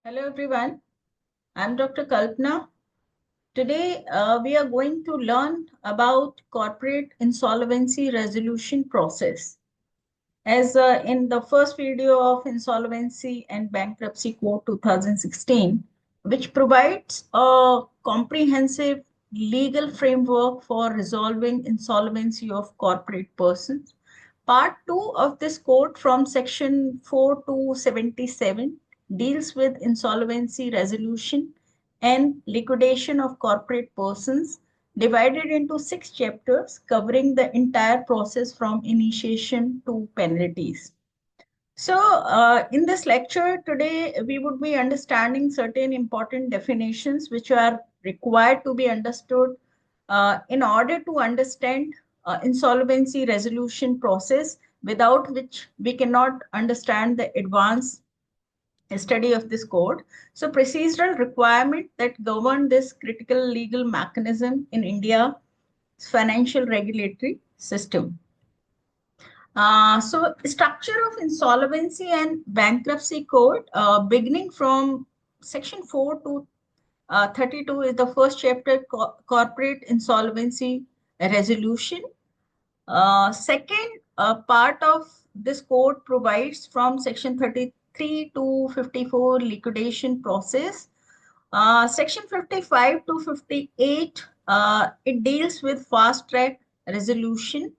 Hello everyone, I'm Dr. Kalpana. Today we are going to learn about Corporate Insolvency Resolution Process. As in the first video of Insolvency and Bankruptcy Code 2016, which provides a comprehensive legal framework for resolving insolvency of corporate persons. Part 2 of this code from section 4 to 77 deals with insolvency resolution and liquidation of corporate persons, divided into 6 chapters covering the entire process from initiation to penalties. So, in this lecture today, we would be understanding certain important definitions which are required to be understood in order to understand insolvency resolution process, without which we cannot understand the advanced study of this code. So procedural requirement that govern this critical legal mechanism in India's financial regulatory system. So structure of insolvency and bankruptcy code, beginning from section 4 to 32 is the first chapter, corporate insolvency resolution. Second part of this code provides from section 33 to 54 liquidation process. Section 55 to 58, it deals with fast track resolution.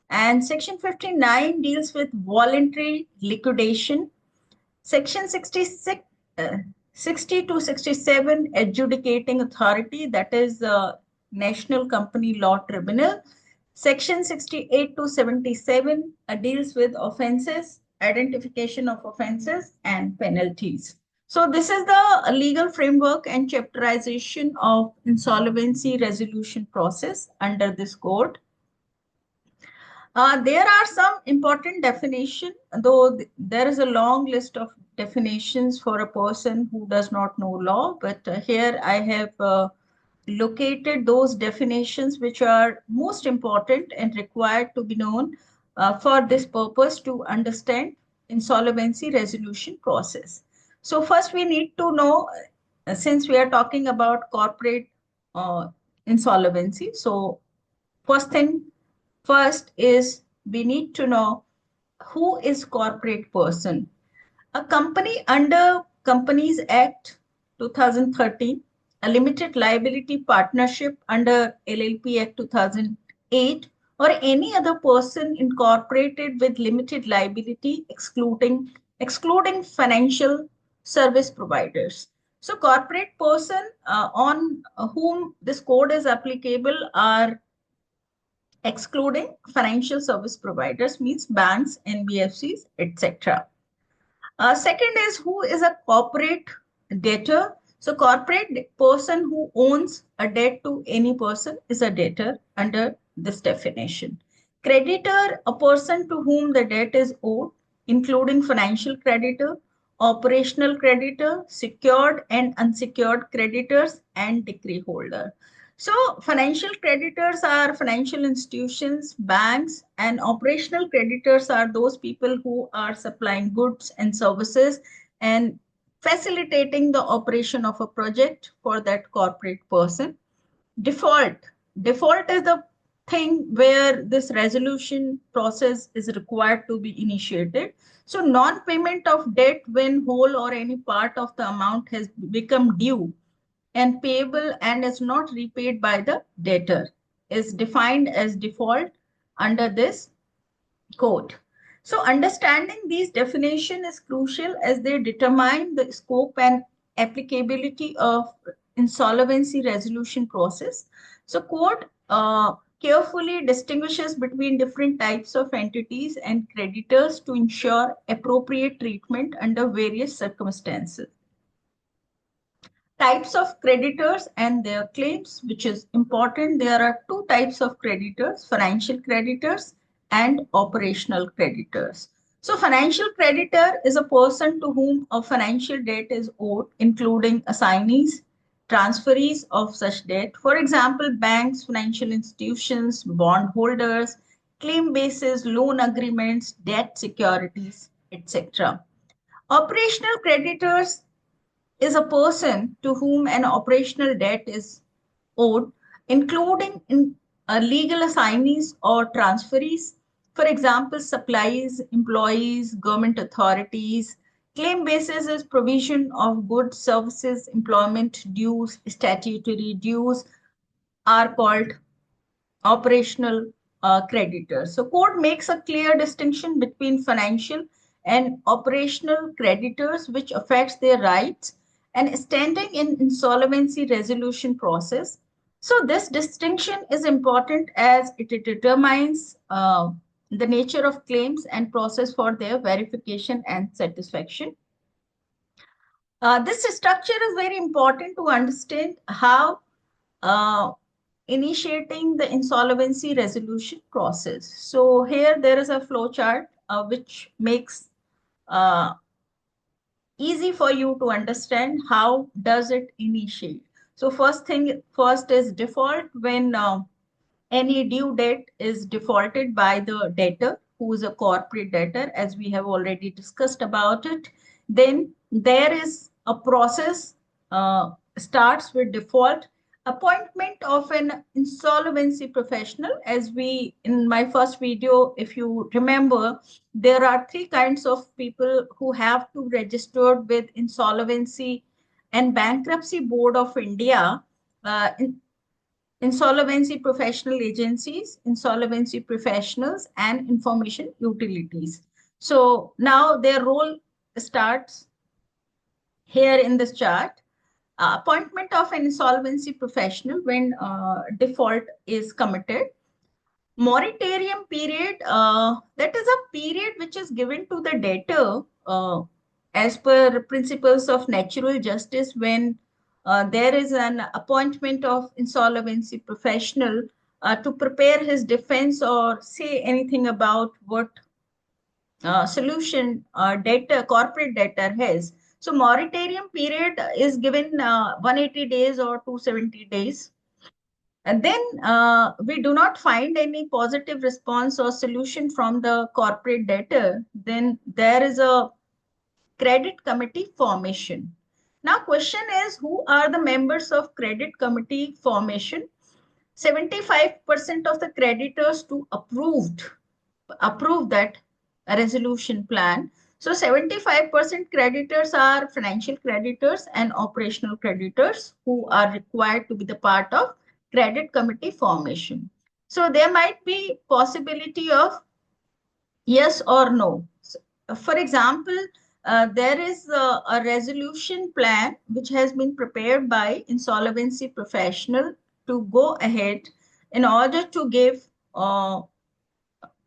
And section 59 deals with voluntary liquidation. Section 66, 60 to 67, adjudicating authority, that is National Company Law Tribunal. Section 68 to 77 deals with offenses, identification of offenses, and penalties. So this is the legal framework and chapterization of insolvency resolution process under this code. There are some important definitions, though there is a long list of definitions for a person who does not know law, but here I have located those definitions which are most important and required to be known for this purpose to understand insolvency resolution process. So first we need to know, since we are talking about corporate insolvency, so first is we need to know who is corporate person. A company under Companies Act 2013, a limited liability partnership under LLP Act 2008, or any other person incorporated with limited liability excluding financial service providers. So corporate person on whom this code is applicable are excluding financial service providers, means banks, NBFCs, etc. Second is who is a corporate debtor. So corporate person who owns a debt to any person is a debtor under this definition. Creditor, a person to whom the debt is owed, including financial creditor, operational creditor, secured and unsecured creditors, and decree holder. So financial creditors are financial institutions, banks, and operational creditors are those people who are supplying goods and services and facilitating the operation of a project for that corporate person. Default is the thing where this resolution process is required to be initiated. So non-payment of debt when whole or any part of the amount has become due and payable and is not repaid by the debtor is defined as default under this code. So understanding these definitions is crucial as they determine the scope and applicability of insolvency resolution process. So code carefully distinguishes between different types of entities and creditors to ensure appropriate treatment under various circumstances. Types of creditors and their claims, which is important. There are two types of creditors, financial creditors and operational creditors. So financial creditor is a person to whom a financial debt is owed, including assignees, transferees of such debt. For example, banks, financial institutions, bondholders, claim bases, loan agreements, debt securities, etc. Operational creditors is a person to whom an operational debt is owed, including legal assignees or transferees. For example, supplies, employees, government authorities. Claim basis is provision of goods, services, employment dues, statutory dues are called operational creditors. So code makes a clear distinction between financial and operational creditors, which affects their rights and standing in insolvency resolution process. So this distinction is important as it determines the nature of claims and process for their verification and satisfaction. This structure is very important to understand how uh, initiating the insolvency resolution process. So here there is a flow chart which makes uh, easy for you to understand how does it initiate. So first is default when any due debt is defaulted by the debtor, who is a corporate debtor, as we have already discussed about it. Then there is a process starts with default, appointment of an insolvency professional. As we, in my first video, if you remember, there are three kinds of people who have to register with Insolvency and Bankruptcy Board of India. Insolvency professional agencies, insolvency professionals, and information utilities. So now their role starts here in this chart. Appointment of an insolvency professional when default is committed. Moratorium period, that is a period which is given to the debtor as per principles of natural justice when there is an appointment of insolvency professional to prepare his defense or say anything about what solution debtor, corporate debtor has. So moratorium period is given 180 days or 270 days. And then we do not find any positive response or solution from the corporate debtor, then there is a credit committee formation. Now, question is, who are the members of credit committee formation? 75% of the creditors to approve that resolution plan. So 75% creditors are financial creditors and operational creditors who are required to be the part of credit committee formation. So there might be possibility of yes or no. So, for example, there is a resolution plan which has been prepared by insolvency professional to go ahead in order to give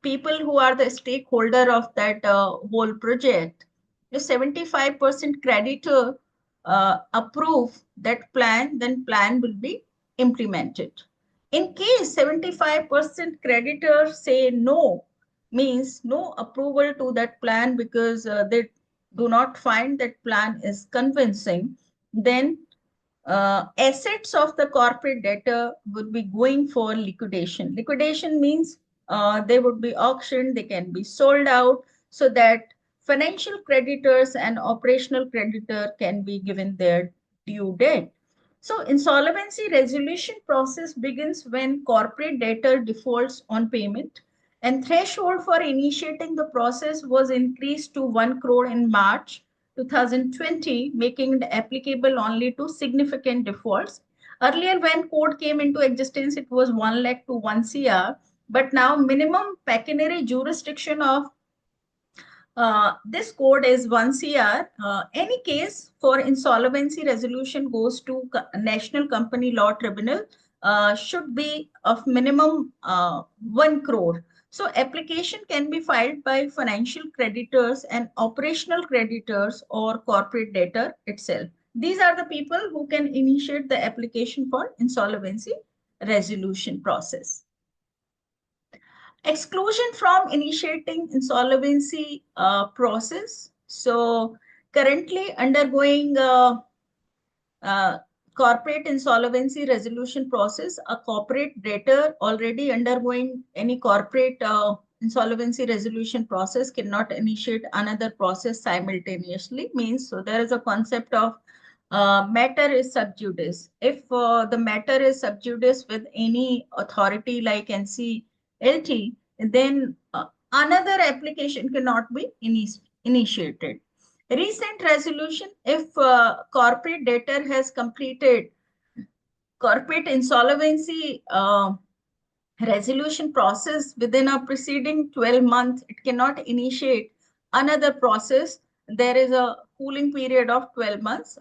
people who are the stakeholder of that whole project. If 75% creditor approve that plan, then plan will be implemented. In case 75% creditors say no, means no approval to that plan because they do not find that plan is convincing, then assets of the corporate debtor would be going for liquidation. Liquidation means they would be auctioned, they can be sold out so that financial creditors and operational creditor can be given their due debt. So insolvency resolution process begins when corporate debtor defaults on payment, and threshold for initiating the process was increased to 1 crore in March 2020, making it applicable only to significant defaults. Earlier, when code came into existence, it was 1 lakh to 1 CR, but now minimum pecuniary jurisdiction of this code is 1 CR. Any case for insolvency resolution goes to National Company Law Tribunal, should be of minimum 1 crore. So application can be filed by financial creditors and operational creditors or corporate debtor itself. These are the people who can initiate the application for insolvency resolution process. Exclusion from initiating insolvency process. So currently undergoing corporate insolvency resolution process, a corporate debtor already undergoing any corporate insolvency resolution process cannot initiate another process simultaneously. Means, so there is a concept of matter is sub judice. If the matter is sub judice with any authority like NCLT, then another application cannot be initiated. Recent resolution, if corporate debtor has completed corporate insolvency resolution process within a preceding 12 months, it cannot initiate another process. There is a cooling period of 12 months.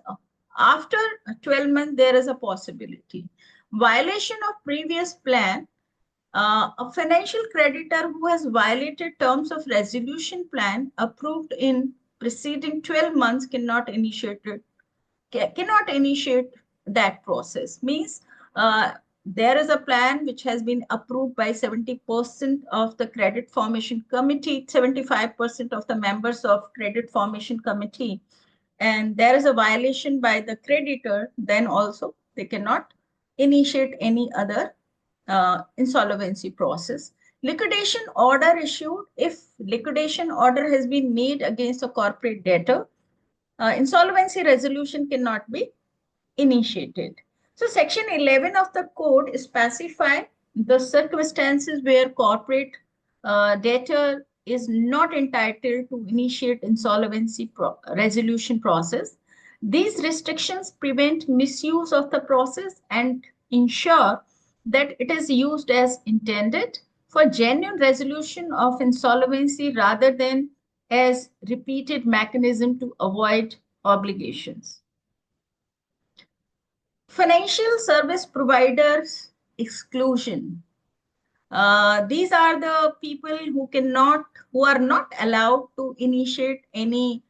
After 12 months, there is a possibility. Violation of previous plan, a financial creditor who has violated terms of resolution plan approved in preceding 12 months cannot initiate that process. Means there is a plan which has been approved by 70% of the credit formation committee, 75% of the members of credit formation committee, and there is a violation by the creditor, then also they cannot initiate any other insolvency process. Liquidation order issued, if liquidation order has been made against a corporate debtor, insolvency resolution cannot be initiated. So section 11 of the code specifies the circumstances where corporate debtor is not entitled to initiate insolvency resolution process. These restrictions prevent misuse of the process and ensure that it is used as intended for genuine resolution of insolvency rather than as repeated mechanism to avoid obligations. Financial service providers exclusion. These are the people who are not allowed to initiate any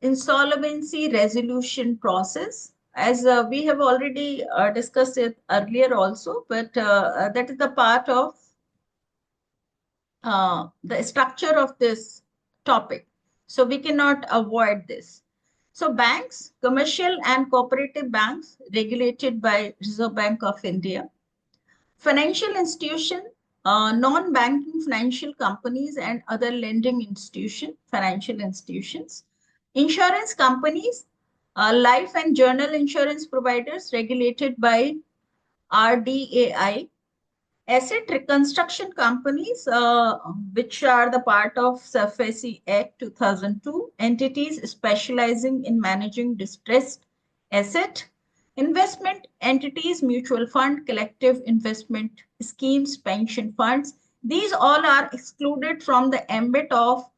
insolvency resolution process. As we have already discussed it earlier also, but that is the part of the structure of this topic. So we cannot avoid this. So banks, commercial and cooperative banks regulated by Reserve Bank of India, financial institution, non-banking financial companies and other lending institution, financial institutions, insurance companies, life and general insurance providers regulated by RDAI, asset reconstruction companies, which are the part of SARFAESI Act 2002, entities specializing in managing distressed asset, investment entities, mutual fund, collective investment schemes, pension funds. These all are excluded from the ambit of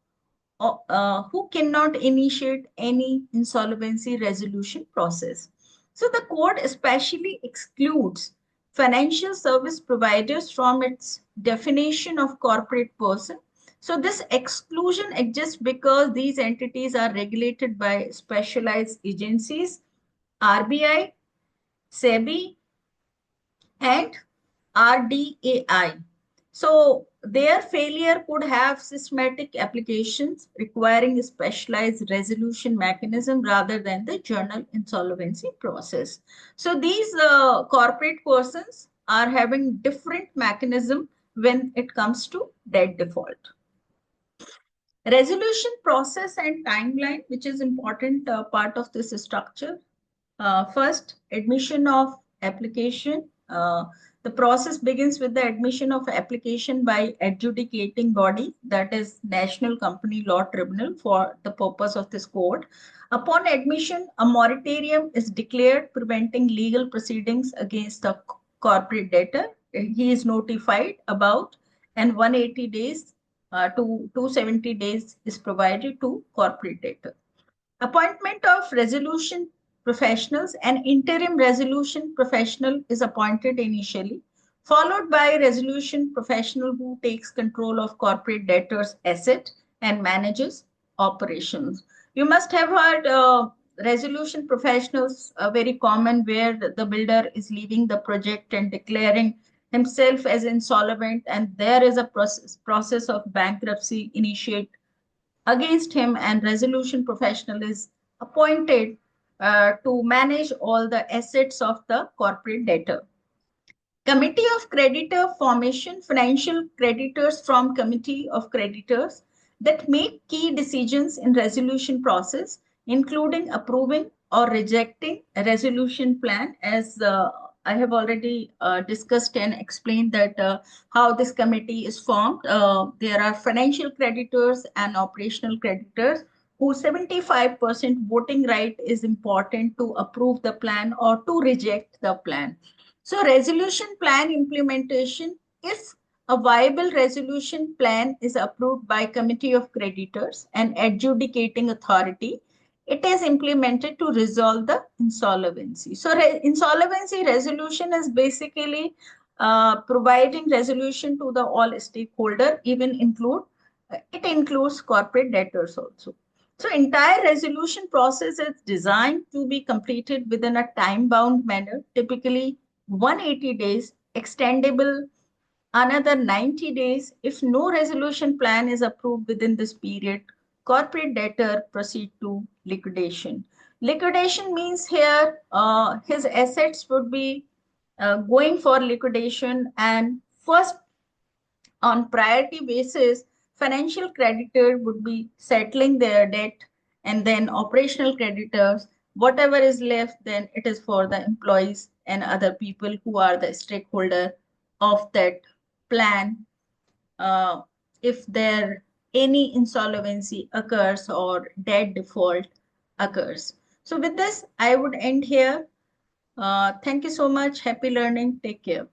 who cannot initiate any insolvency resolution process. So the code especially excludes financial service providers from its definition of corporate person. So this exclusion exists because these entities are regulated by specialized agencies, RBI, SEBI, and RDAI. So their failure could have systematic applications requiring a specialized resolution mechanism rather than the general insolvency process. So these corporate persons are having different mechanism when it comes to debt default. Resolution process and timeline, which is important part of this structure. First, admission of application. The process begins with the admission of application by adjudicating body, that is National Company Law Tribunal for the purpose of this code. Upon admission, a moratorium is declared preventing legal proceedings against the corporate debtor. He is notified about, and 180 days to 270 days is provided to corporate debtor. Appointment of resolution professionals. An interim resolution professional is appointed initially, followed by a resolution professional who takes control of corporate debtors' asset and manages operations. You must have heard resolution professionals, very common, where the builder is leaving the project and declaring himself as insolvent, and there is a process of bankruptcy initiate against him, and resolution professional is appointed to manage all the assets of the corporate debtor. Committee of creditor formation, financial creditors from committee of creditors that make key decisions in resolution process, including approving or rejecting a resolution plan, as I have already discussed and explained that how this committee is formed. There are financial creditors and operational creditors whose 75% voting right is important to approve the plan or to reject the plan. So resolution plan implementation, if a viable resolution plan is approved by committee of creditors and adjudicating authority, it is implemented to resolve the insolvency. So insolvency resolution is basically providing resolution to the all stakeholder, even it includes corporate debtors also. So entire resolution process is designed to be completed within a time-bound manner, typically 180 days, extendable another 90 days. If no resolution plan is approved within this period, corporate debtor proceed to liquidation. Liquidation means here his assets would be going for liquidation, and first on priority basis, financial creditor would be settling their debt, and then operational creditors, whatever is left, then it is for the employees and other people who are the stakeholder of that plan. If there any insolvency occurs or debt default occurs. So with this, I would end here. Thank you so much. Happy learning. Take care.